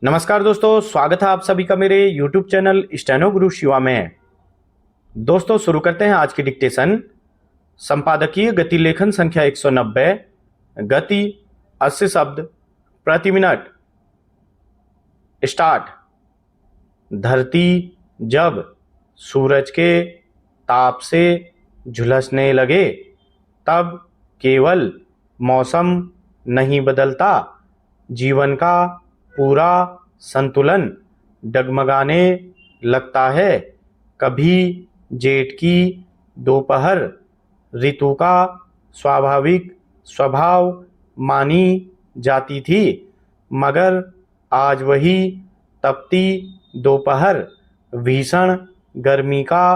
नमस्कार दोस्तों, स्वागत है आप सभी का मेरे YouTube चैनल स्टेनो गुरु शिवा में। दोस्तों शुरू करते हैं आज की डिक्टेशन। संपादकीय गति लेखन संख्या 190, गति 80 शब्द प्रति मिनट। स्टार्ट। धरती जब सूरज के ताप से झुलसने लगे तब केवल मौसम नहीं बदलता, जीवन का पूरा संतुलन डगमगाने लगता है। कभी जेठ की दोपहर ऋतु का स्वाभाविक स्वभाव मानी जाती थी, मगर आज वही तपती दोपहर भीषण गर्मी का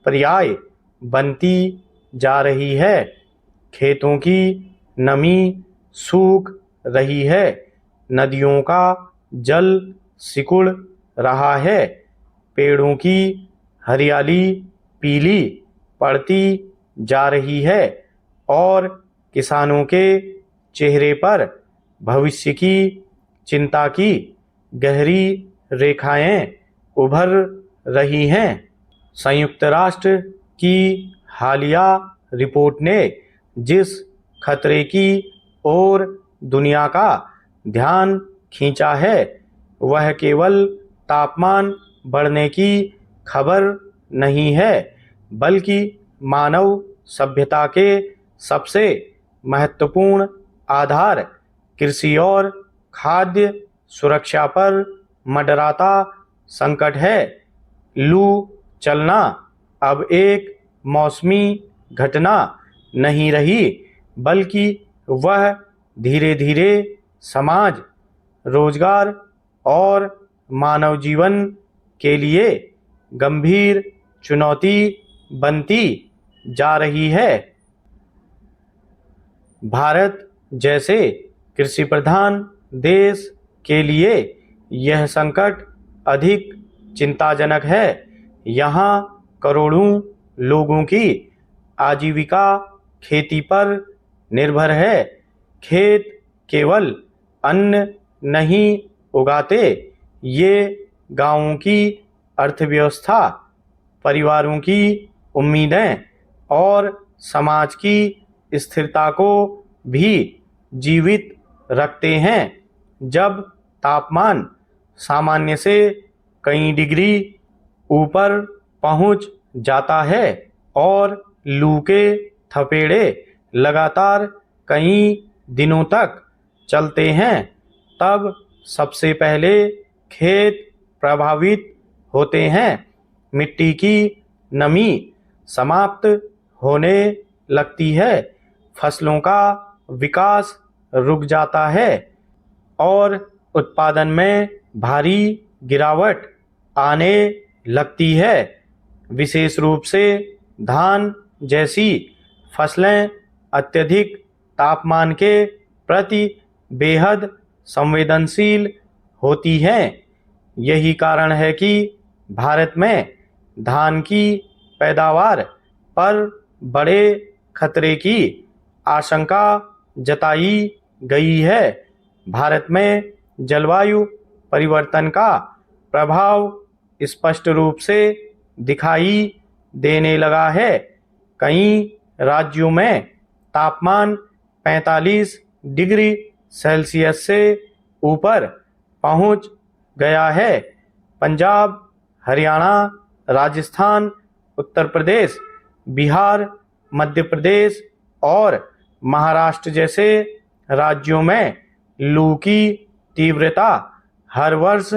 पर्याय बनती जा रही है। खेतों की नमी सूख रही है, नदियों का जल सिकुड़ रहा है, पेड़ों की हरियाली पीली पड़ती जा रही है और किसानों के चेहरे पर भविष्य की चिंता की गहरी रेखाएं उभर रही हैं। संयुक्त राष्ट्र की हालिया रिपोर्ट ने जिस खतरे की ओर दुनिया का ध्यान खींचा है, वह केवल तापमान बढ़ने की खबर नहीं है, बल्कि मानव सभ्यता के सबसे महत्वपूर्ण आधार कृषि और खाद्य सुरक्षा पर मंडराता संकट है। लू चलना अब एक मौसमी घटना नहीं रही, बल्कि वह धीरे धीरे समाज, रोजगार और मानव जीवन के लिए गंभीर चुनौती बनती जा रही है। भारत जैसे कृषि प्रधान देश के लिए यह संकट अधिक चिंताजनक है। यहाँ करोड़ों लोगों की आजीविका खेती पर निर्भर है। खेत केवल अन्न नहीं उगाते, ये गांवों की अर्थव्यवस्था, परिवारों की उम्मीदें और समाज की स्थिरता को भी जीवित रखते हैं। जब तापमान सामान्य से कई डिग्री ऊपर पहुंच जाता है और लू के थपेड़े लगातार कई दिनों तक चलते हैं, तब सबसे पहले खेत प्रभावित होते हैं। मिट्टी की नमी समाप्त होने लगती है, फसलों का विकास रुक जाता है और उत्पादन में भारी गिरावट आने लगती है। विशेष रूप से धान जैसी फसलें अत्यधिक तापमान के प्रति बेहद संवेदनशील होती हैं। यही कारण है कि भारत में धान की पैदावार पर बड़े खतरे की आशंका जताई गई है। भारत में जलवायु परिवर्तन का प्रभाव स्पष्ट रूप से दिखाई देने लगा है। कई राज्यों में तापमान 45 डिग्री सेल्सियस से ऊपर पहुंच गया है। पंजाब, हरियाणा, राजस्थान, उत्तर प्रदेश, बिहार, मध्य प्रदेश और महाराष्ट्र जैसे राज्यों में लू की तीव्रता हर वर्ष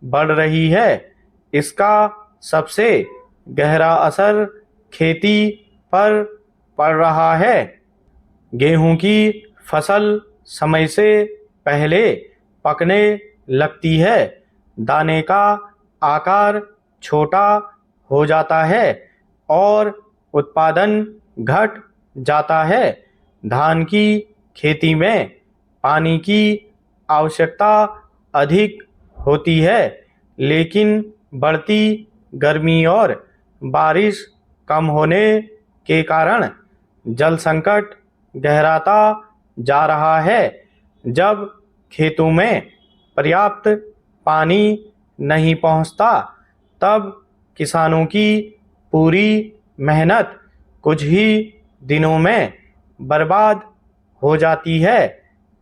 बढ़ रही है। इसका सबसे गहरा असर खेती पर पड़ रहा है। गेहूं की फसल समय से पहले पकने लगती है, दाने का आकार छोटा हो जाता है और उत्पादन घट जाता है। धान की खेती में पानी की आवश्यकता अधिक होती है, लेकिन बढ़ती गर्मी और बारिश कम होने के कारण जल संकट गहराता जा रहा है। जब खेतों में पर्याप्त पानी नहीं पहुंचता, तब किसानों की पूरी मेहनत कुछ ही दिनों में बर्बाद हो जाती है।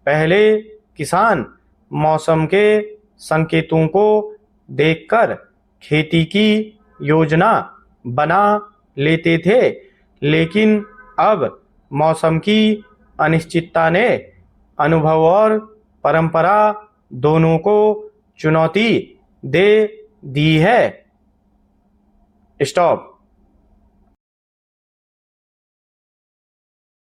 पहले किसान मौसम के संकेतों को देखकर खेती की योजना बना लेते थे, लेकिन अब मौसम की अनिश्चितता ने अनुभव और परंपरा दोनों को चुनौती दे दी है। स्टॉप।